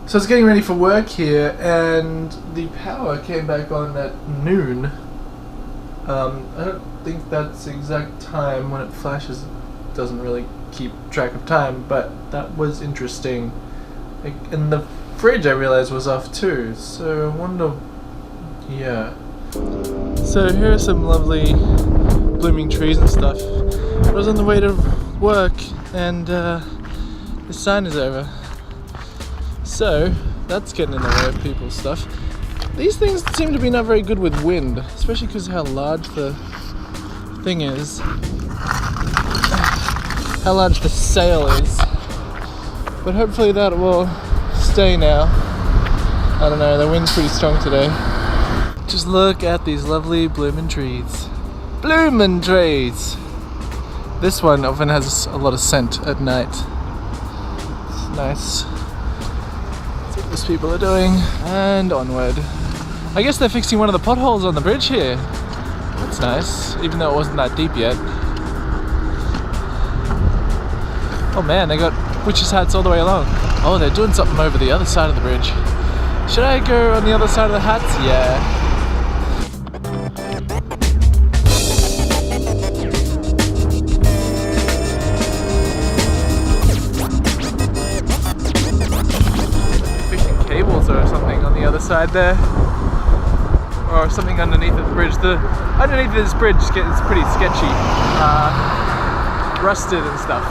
So I was getting ready for work here, and the power came back on at noon. I don't think that's the exact time when it flashes. It doesn't really keep track of time, but that was interesting. And the fridge I realized was off too, so I wonder, yeah. So here are some lovely blooming trees and stuff. I was on the way to work and the sign is over. So that's getting in the way of people's stuff. These things seem to be not very good with wind, especially because how large the thing is. How large the sail is. But hopefully that will stay now. I don't know, the wind's pretty strong today. Just look at these lovely bloomin' trees. Bloomin' trees! This one often has a lot of scent at night. It's nice. That's what these people are doing. And onward. I guess they're fixing one of the potholes on the bridge here. That's nice, even though it wasn't that deep yet. Oh man, they got witches' hats all the way along. Oh, they're doing something over the other side of the bridge. Should I go on the other side of the hats? Yeah. Fishing cables or something on the other side there. Or something underneath the bridge. The underneath this bridge is pretty sketchy. Rusted and stuff.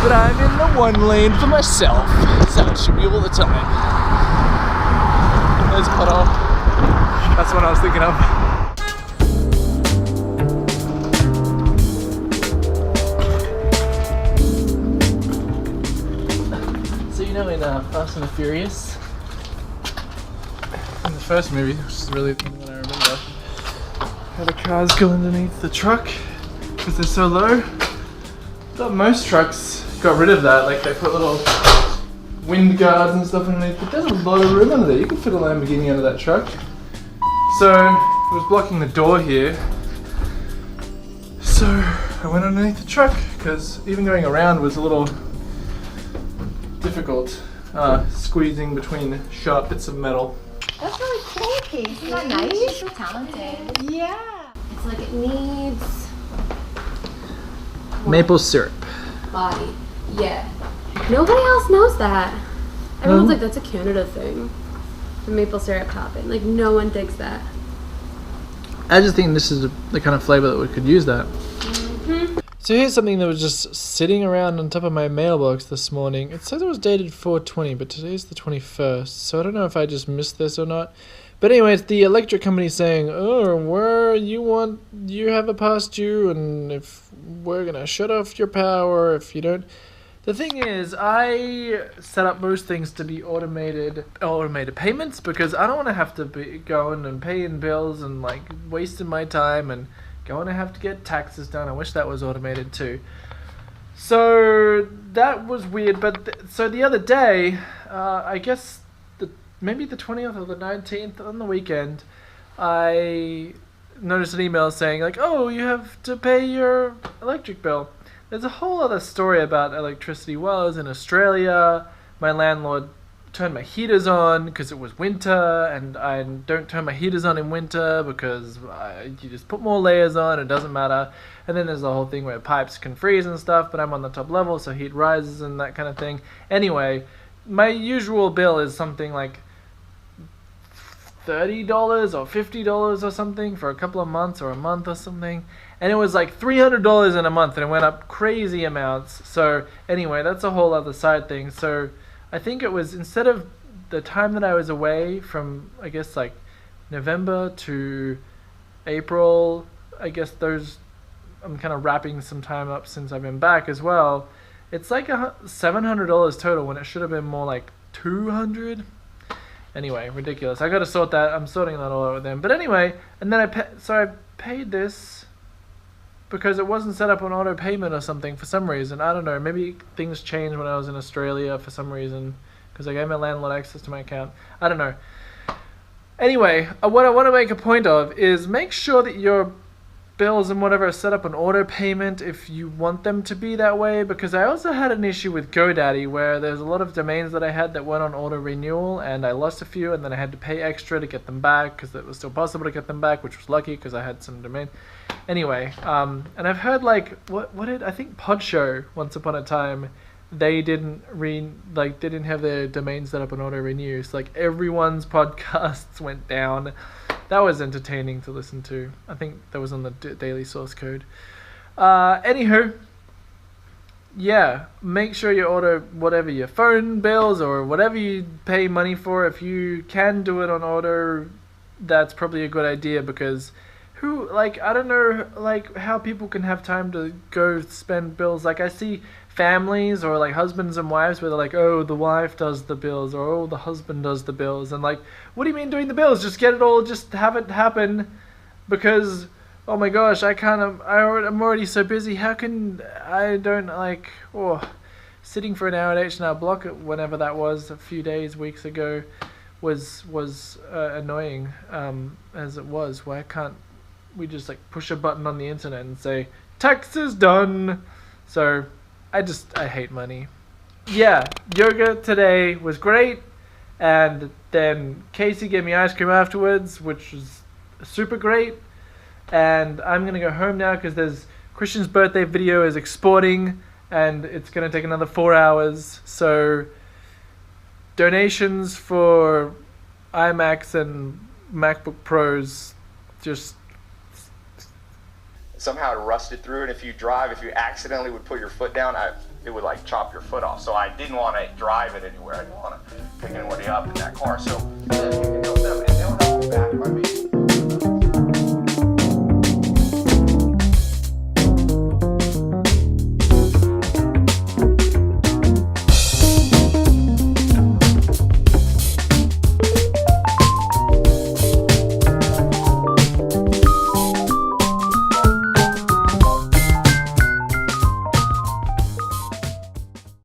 But I'm in the one lane for myself, so it should be all the time. There's a pothole. That's what I was thinking of. So you know in Fast and the Furious, in the first movie, which is really the thing that I remember, how the cars go underneath the truck because they're so low. I thought most trucks got rid of that, like they put little wind guards and stuff underneath, but there's a lot of room under there. You can fit a Lamborghini under that truck. So it was blocking the door here, so I went underneath the truck because even going around was a little difficult, squeezing between sharp bits of metal. That's really cool, Casey. Isn't that nice? You're so talented. Yeah. It's like it needs Maple syrup. body. Yeah. Nobody else knows that. Everyone's like, that's a Canada thing. The maple syrup topping. Like, no one digs that. I just think this is the kind of flavor that we could use that. So here's something that was just sitting around on top of my mailbox this morning. It says it was dated 4/20, but today's the 21st. So I don't know if I just missed this or not. But anyway, it's the electric company saying, oh, where you have a past due, and if we're going to shut off your power if you don't. The thing is, I set up most things to be automated payments because I don't want to have to be going and paying bills and like wasting my time and going to have to get taxes done. I wish that was automated too. So that was weird. But so the other day, I guess maybe the 20th or the 19th on the weekend, I noticed an email saying like, oh, you have to pay your electric bill. There's a whole other story about electricity. While I was in Australia, my landlord turned my heaters on because it was winter, and I don't turn my heaters on in winter because you just put more layers on, it doesn't matter. And then there's the whole thing where pipes can freeze and stuff, but I'm on the top level, so heat rises and that kind of thing. Anyway, my usual bill is something like $30 or $50 or something for a couple of months or a month or something, and it was like $300 in a month, and it went up crazy amounts. So anyway, that's a whole other side thing. So I think it was, instead of the time that I was away from, I guess like November to April, I guess I'm kind of wrapping some time up since I've been back as well. It's like $700 total when it should have been more like $200. Anyway, ridiculous. I gotta sort that. I'm sorting that all out with them. But anyway, and then I paid this because it wasn't set up on auto payment or something for some reason. I don't know. Maybe things changed when I was in Australia for some reason because I gave my landlord access to my account. I don't know. Anyway, what I want to make a point of is make sure that your bills and whatever are set up on auto payment if you want them to be that way, because I also had an issue with GoDaddy where there's a lot of domains that I had that went on auto renewal, and I lost a few, and then I had to pay extra to get them back because it was still possible to get them back, which was lucky because I had some domain. Anyway, and I've heard like I think Podshow once upon a time, they didn't have their domains set up on auto renew, so like everyone's podcasts went down. That was entertaining to listen to. I think that was on the daily source code. Anywho, yeah, make sure you order whatever your phone bills or whatever you pay money for. If you can do it on auto, that's probably a good idea, because I don't know like how people can have time to go spend bills. Like I see families or like husbands and wives where they're like, oh, the wife does the bills, or oh, the husband does the bills, and like, what do you mean doing the bills? Just get it all, just have it happen, because oh my gosh, I'm already so busy. How can I don't like, sitting for an hour at H&R Block whenever that was a few weeks ago was annoying as it was. Why can't we just like push a button on the internet and say tax is done? So I hate money. Yeah, yoga today was great, and then Casey gave me ice cream afterwards, which was super great, and I'm gonna go home now because there's Christian's birthday video is exporting, and it's gonna take another 4 hours, so donations for iMacs and MacBook Pros just somehow it rusted through, and if you accidentally would put your foot down, it would like chop your foot off. So I didn't want to drive it anywhere. I didn't want to pick anybody up in that car. So